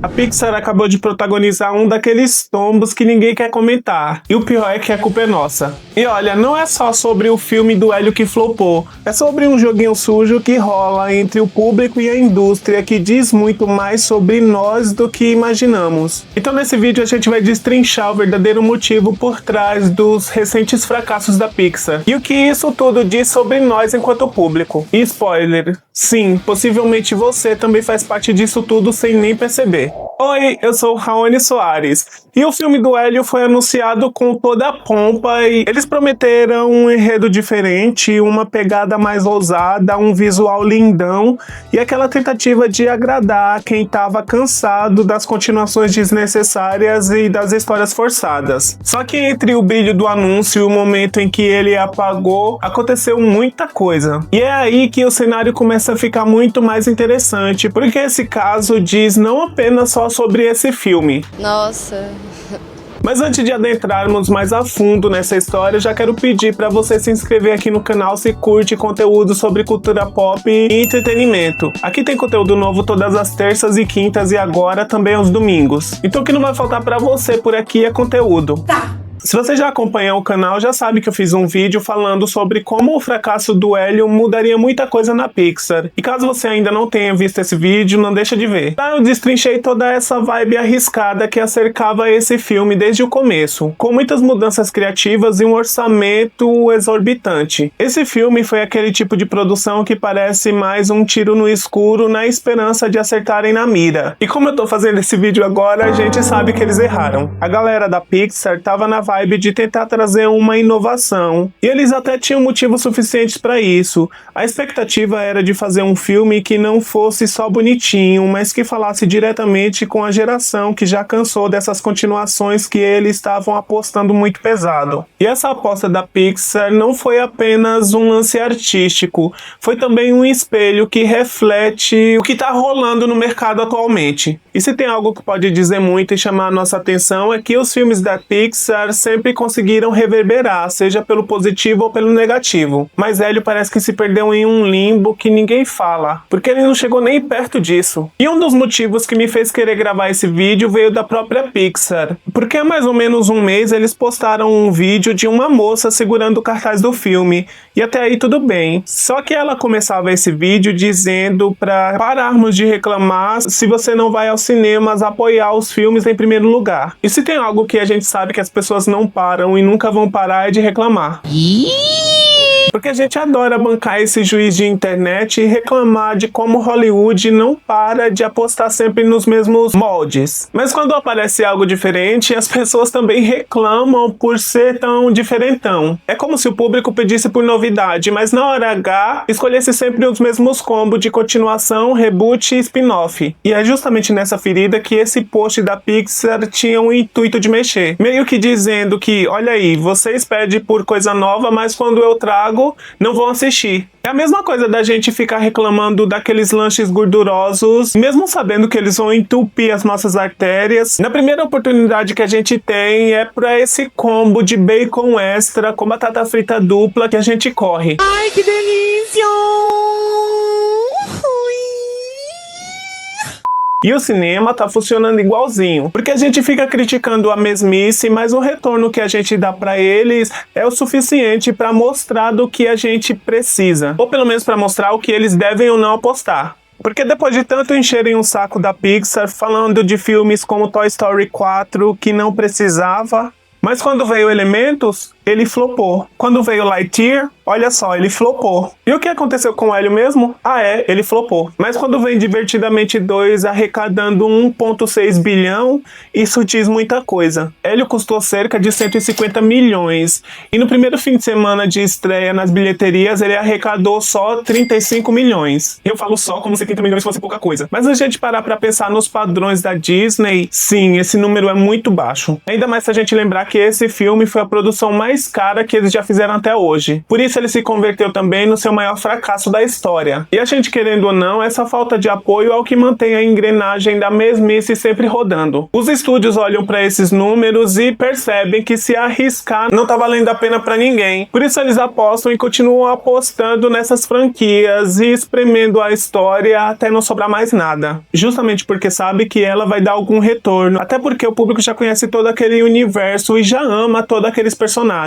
A Pixar acabou de protagonizar um daqueles tombos que ninguém quer comentar. E o pior é que a culpa é nossa. E olha, não é só sobre o filme do Hélio que flopou. É sobre um joguinho sujo que rola entre o público e a indústria que diz muito mais sobre nós do que imaginamos. Então nesse vídeo a gente vai destrinchar o verdadeiro motivo por trás dos recentes fracassos da Pixar. E o que isso tudo diz sobre nós enquanto público. E spoiler, sim, possivelmente você também faz parte disso tudo sem nem perceber. Oi, eu sou o Raoni Soares. E o filme do Hélio foi anunciado com toda a pompa e eles prometeram um enredo diferente, uma pegada mais ousada, um visual lindão e aquela tentativa de agradar quem estava cansado das continuações desnecessárias e das histórias forçadas. Só que entre o brilho do anúncio e o momento em que ele apagou, aconteceu muita coisa. E é aí que o cenário começa a ficar muito mais interessante, porque esse caso diz não apenas só sobre esse filme. Nossa. Mas antes de adentrarmos mais a fundo nessa história, já quero pedir para você se inscrever aqui no canal se curte conteúdo sobre cultura pop e entretenimento. Aqui tem conteúdo novo todas as terças e quintas e agora também aos domingos. Então o que não vai faltar para você por aqui é conteúdo. Tá. Se você já acompanha o canal, já sabe que eu fiz um vídeo falando sobre como o fracasso do Hélio mudaria muita coisa na Pixar. E caso você ainda não tenha visto esse vídeo, não deixa de ver. Lá eu destrinchei toda essa vibe arriscada que acercava esse filme desde o começo, com muitas mudanças criativas e um orçamento exorbitante. Esse filme foi aquele tipo de produção que parece mais um tiro no escuro na esperança de acertarem na mira. E como eu tô fazendo esse vídeo agora, a gente sabe que eles erraram. A galera da Pixar tava na vibe de tentar trazer uma inovação. E eles até tinham motivos suficientes para isso. A expectativa era de fazer um filme que não fosse só bonitinho, mas que falasse diretamente com a geração que já cansou dessas continuações que eles estavam apostando muito pesado. E essa aposta da Pixar não foi apenas um lance artístico, foi também um espelho que reflete o que está rolando no mercado atualmente. E se tem algo que pode dizer muito e chamar a nossa atenção é que os filmes da Pixar sempre conseguiram reverberar, seja pelo positivo ou pelo negativo. Mas Hélio parece que se perdeu em um limbo que ninguém fala, porque ele não chegou nem perto disso. E um dos motivos que me fez querer gravar esse vídeo veio da própria Pixar, porque há mais ou menos um mês eles postaram um vídeo de uma moça segurando o cartaz do filme, e até aí tudo bem. Só que ela começava esse vídeo dizendo para pararmos de reclamar se você não vai aos cinemas apoiar os filmes em primeiro lugar. E se tem algo que a gente sabe que as pessoas não param e nunca vão parar é de reclamar. Porque a gente adora bancar esse juiz de internet e reclamar de como Hollywood não para de apostar sempre nos mesmos moldes. Mas quando aparece algo diferente, as pessoas também reclamam por ser tão diferentão. É como se o público pedisse por novidade, mas na hora H, escolhesse sempre os mesmos combos de continuação, reboot e spin-off. E é justamente nessa ferida que esse post da Pixar tinha o intuito de mexer. Meio que dizendo que, olha aí, vocês pedem por coisa nova, mas quando eu trago, não vão assistir. É a mesma coisa da gente ficar reclamando daqueles lanches gordurosos, mesmo sabendo que eles vão entupir as nossas artérias. Na primeira oportunidade que a gente tem é pra esse combo de bacon extra com batata frita dupla que a gente corre. Ai, que delícia! E o cinema tá funcionando igualzinho, porque a gente fica criticando a mesmice, mas o retorno que a gente dá pra eles é o suficiente pra mostrar do que a gente precisa, ou pelo menos pra mostrar o que eles devem ou não apostar. Porque depois de tanto encherem o saco da Pixar falando de filmes como Toy Story 4 que não precisava, mas quando veio Elementos, ele flopou. Quando veio Lightyear, olha só, ele flopou. E o que aconteceu com o Hélio mesmo? Ele flopou. Mas quando vem Divertidamente 2 arrecadando 1,6 bilhão, isso diz muita coisa. Hélio custou cerca de 150 milhões. E no primeiro fim de semana de estreia nas bilheterias, ele arrecadou só 35 milhões. Eu falo só como se 30 milhões fosse pouca coisa. Mas a gente parar pra pensar nos padrões da Disney, sim, esse número é muito baixo. Ainda mais se a gente lembrar que esse filme foi a produção mais mais cara que eles já fizeram até hoje. Por isso ele se converteu também no seu maior fracasso da história. E a gente, querendo ou não, essa falta de apoio é o que mantém a engrenagem da mesmice sempre rodando. Os estúdios olham para esses números e percebem que se arriscar não tá valendo a pena para ninguém. Por isso eles apostam e continuam apostando nessas franquias e espremendo a história até não sobrar mais nada. Justamente porque sabe que ela vai dar algum retorno, até porque o público já conhece todo aquele universo e já ama todos aqueles personagens.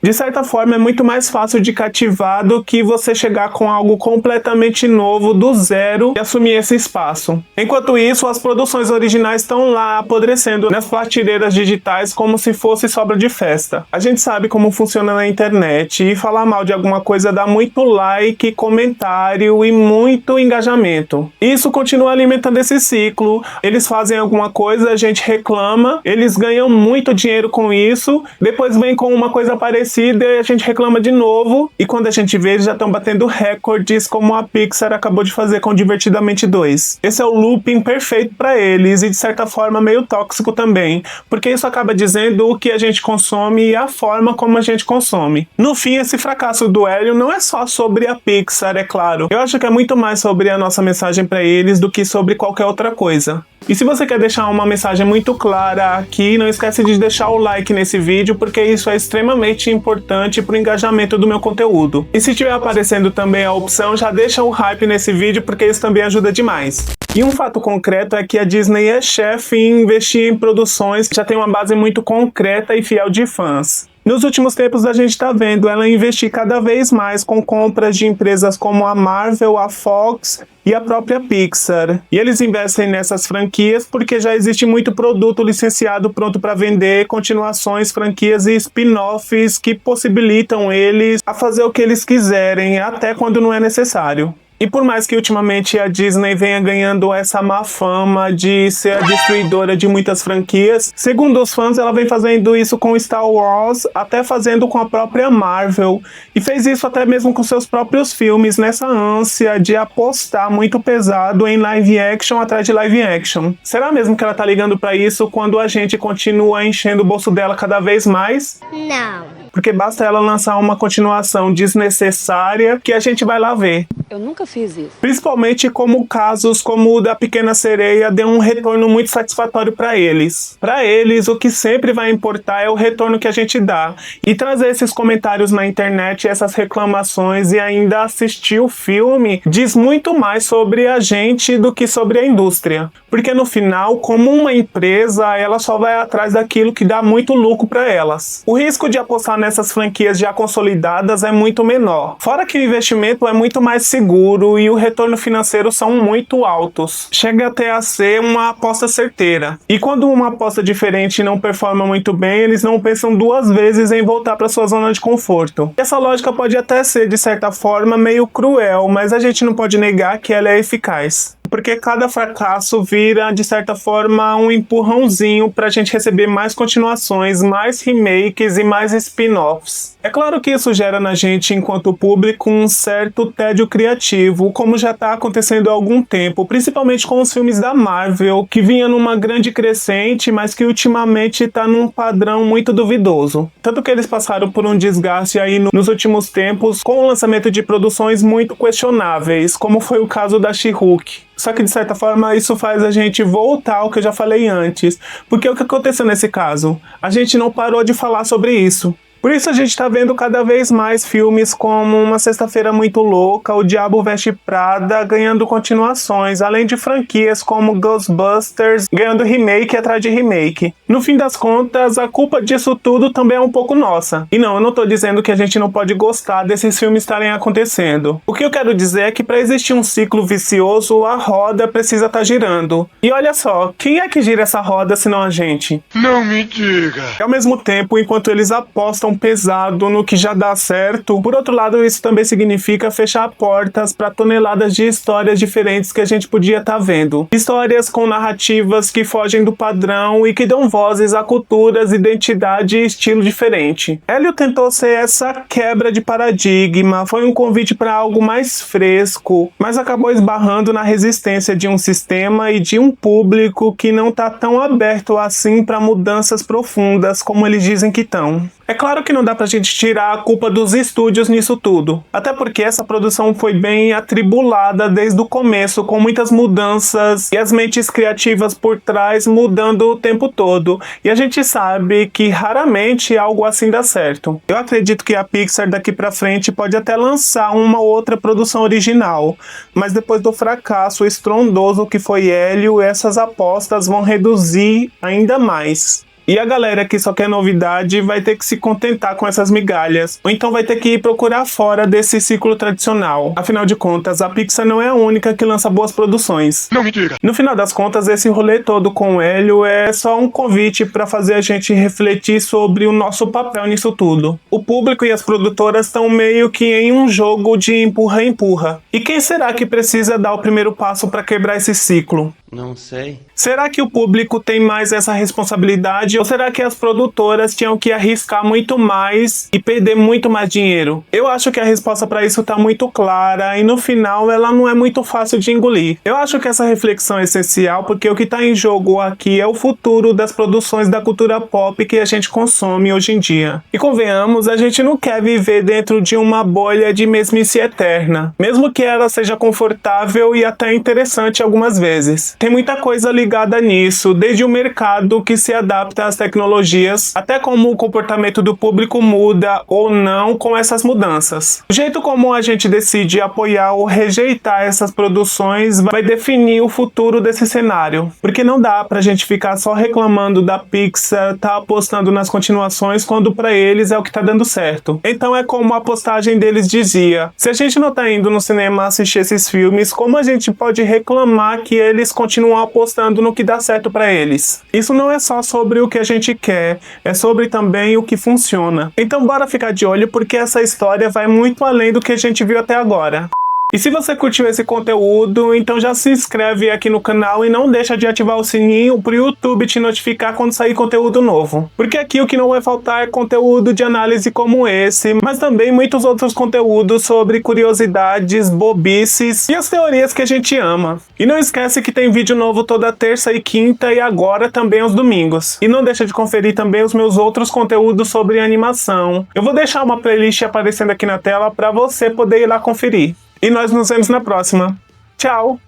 De certa forma é muito mais fácil de cativar do que você chegar com algo completamente novo do zero e assumir esse espaço. Enquanto isso, as produções originais estão lá apodrecendo nas prateleiras digitais como se fosse sobra de festa. A gente sabe como funciona na internet e falar mal de alguma coisa dá muito like, comentário e muito engajamento. Isso continua alimentando esse ciclo. Eles fazem alguma coisa, a gente reclama, eles ganham muito dinheiro com isso, depois vem com uma coisa parecida e a gente reclama de novo, e quando a gente vê, eles já estão batendo recordes como a Pixar acabou de fazer com Divertidamente 2. Esse é o looping perfeito para eles e de certa forma meio tóxico também, porque isso acaba dizendo o que a gente consome e a forma como a gente consome. No fim, esse fracasso do Hélio não é só sobre a Pixar, é claro. Eu acho que é muito mais sobre a nossa mensagem para eles do que sobre qualquer outra coisa. E se você quer deixar uma mensagem muito clara aqui, não esquece de deixar o like nesse vídeo, porque isso é extremamente importante para o engajamento do meu conteúdo. E se estiver aparecendo também a opção, já deixa o hype nesse vídeo, porque isso também ajuda demais. E um fato concreto é que a Disney é chefe em investir em produções que já tem uma base muito concreta e fiel de fãs. Nos últimos tempos a gente está vendo ela investir cada vez mais com compras de empresas como a Marvel, a Fox e a própria Pixar. E eles investem nessas franquias porque já existe muito produto licenciado pronto para vender, continuações, franquias e spin-offs que possibilitam eles a fazer o que eles quiserem, até quando não é necessário. E por mais que ultimamente a Disney venha ganhando essa má fama de ser a destruidora de muitas franquias, segundo os fãs ela vem fazendo isso com Star Wars, até fazendo com a própria Marvel, e fez isso até mesmo com seus próprios filmes, nessa ânsia de apostar muito pesado em live action atrás de live action. Será mesmo que ela tá ligando pra isso quando a gente continua enchendo o bolso dela cada vez mais? Não. Porque basta ela lançar uma continuação desnecessária que a gente vai lá ver. Eu nunca fiz isso. Principalmente como casos como o da Pequena Sereia deu um retorno muito satisfatório para eles. Para eles, o que sempre vai importar é o retorno que a gente dá. E trazer esses comentários na internet, essas reclamações e ainda assistir o filme diz muito mais sobre a gente do que sobre a indústria. Porque no final, como uma empresa, ela só vai atrás daquilo que dá muito lucro para elas. O risco de apostar nessas franquias já consolidadas é muito menor. Fora que o investimento é muito mais seguro e o retorno financeiro são muito altos. Chega até a ser uma aposta certeira. E quando uma aposta diferente não performa muito bem, eles não pensam duas vezes em voltar para sua zona de conforto. Essa lógica pode até ser, de certa forma, meio cruel, mas a gente não pode negar que ela é eficaz. Porque cada fracasso vira, de certa forma, um empurrãozinho pra gente receber mais continuações, mais remakes e mais spin-offs. É claro que isso gera na gente, enquanto público, um certo tédio criativo, como já tá acontecendo há algum tempo, principalmente com os filmes da Marvel, que vinha numa grande crescente, mas que ultimamente tá num padrão muito duvidoso. Tanto que eles passaram por um desgaste aí nos últimos tempos, com o lançamento de produções muito questionáveis, como foi o caso da She-Hulk. Só que, de certa forma, isso faz a gente voltar ao que eu já falei antes. Porque o que aconteceu nesse caso? A gente não parou de falar sobre isso. Por isso a gente está vendo cada vez mais filmes como Uma Sexta-feira Muito Louca, O Diabo Veste Prada, ganhando continuações, além de franquias como Ghostbusters, ganhando remake atrás de remake. No fim das contas, a culpa disso tudo também é um pouco nossa. E não, eu não estou dizendo que a gente não pode gostar desses filmes estarem acontecendo. O que eu quero dizer é que para existir um ciclo vicioso, a roda precisa estar girando. E olha só, quem é que gira essa roda senão a gente? Não me diga! E ao mesmo tempo, enquanto eles apostam pesado no que já dá certo, por outro lado, isso também significa fechar portas para toneladas de histórias diferentes que a gente podia estar vendo. Histórias com narrativas que fogem do padrão e que dão vozes a culturas, identidade e estilo diferente. Hélio tentou ser essa quebra de paradigma, foi um convite para algo mais fresco, mas acabou esbarrando na resistência de um sistema e de um público que não está tão aberto assim para mudanças profundas como eles dizem que estão. É claro que não dá pra gente tirar a culpa dos estúdios nisso tudo, até porque essa produção foi bem atribulada desde o começo, com muitas mudanças e as mentes criativas por trás mudando o tempo todo, e a gente sabe que raramente algo assim dá certo. Eu acredito que a Pixar daqui pra frente pode até lançar uma outra produção original, mas depois do fracasso estrondoso que foi Hélio, essas apostas vão reduzir ainda mais. E a galera que só quer novidade vai ter que se contentar com essas migalhas, ou então vai ter que ir procurar fora desse ciclo tradicional. Afinal de contas, a Pixar não é a única que lança boas produções. Não me diga! No final das contas, esse rolê todo com o Hélio é só um convite para fazer a gente refletir sobre o nosso papel nisso tudo. O público e as produtoras estão meio que em um jogo de empurra-empurra. E quem será que precisa dar o primeiro passo para quebrar esse ciclo? Não sei. Será que o público tem mais essa responsabilidade ou será que as produtoras tinham que arriscar muito mais e perder muito mais dinheiro? Eu acho que a resposta para isso tá muito clara e no final ela não é muito fácil de engolir. Eu acho que essa reflexão é essencial porque o que tá em jogo aqui é o futuro das produções da cultura pop que a gente consome hoje em dia. E convenhamos, a gente não quer viver dentro de uma bolha de mesmice eterna, mesmo que ela seja confortável e até interessante algumas vezes. Tem muita coisa ligada nisso, desde o mercado que se adapta às tecnologias, até como o comportamento do público muda ou não com essas mudanças. O jeito como a gente decide apoiar ou rejeitar essas produções vai definir o futuro desse cenário, porque não dá pra gente ficar só reclamando da Pixar, tá apostando nas continuações quando pra eles é o que tá dando certo. Então é como a postagem deles dizia: se a gente não tá indo no cinema assistir esses filmes, como a gente pode reclamar que eles continuam apostando no que dá certo pra eles? Isso não é só sobre o que a gente quer, é sobre também o que funciona. Então bora ficar de olho porque essa história vai muito além do que a gente viu até agora. E se você curtiu esse conteúdo, então já se inscreve aqui no canal e não deixa de ativar o sininho pro YouTube te notificar quando sair conteúdo novo. Porque aqui o que não vai faltar é conteúdo de análise como esse, mas também muitos outros conteúdos sobre curiosidades, bobices e as teorias que a gente ama. E não esquece que tem vídeo novo toda terça e quinta e agora também aos domingos. E não deixa de conferir também os meus outros conteúdos sobre animação. Eu vou deixar uma playlist aparecendo aqui na tela para você poder ir lá conferir. E nós nos vemos na próxima. Tchau!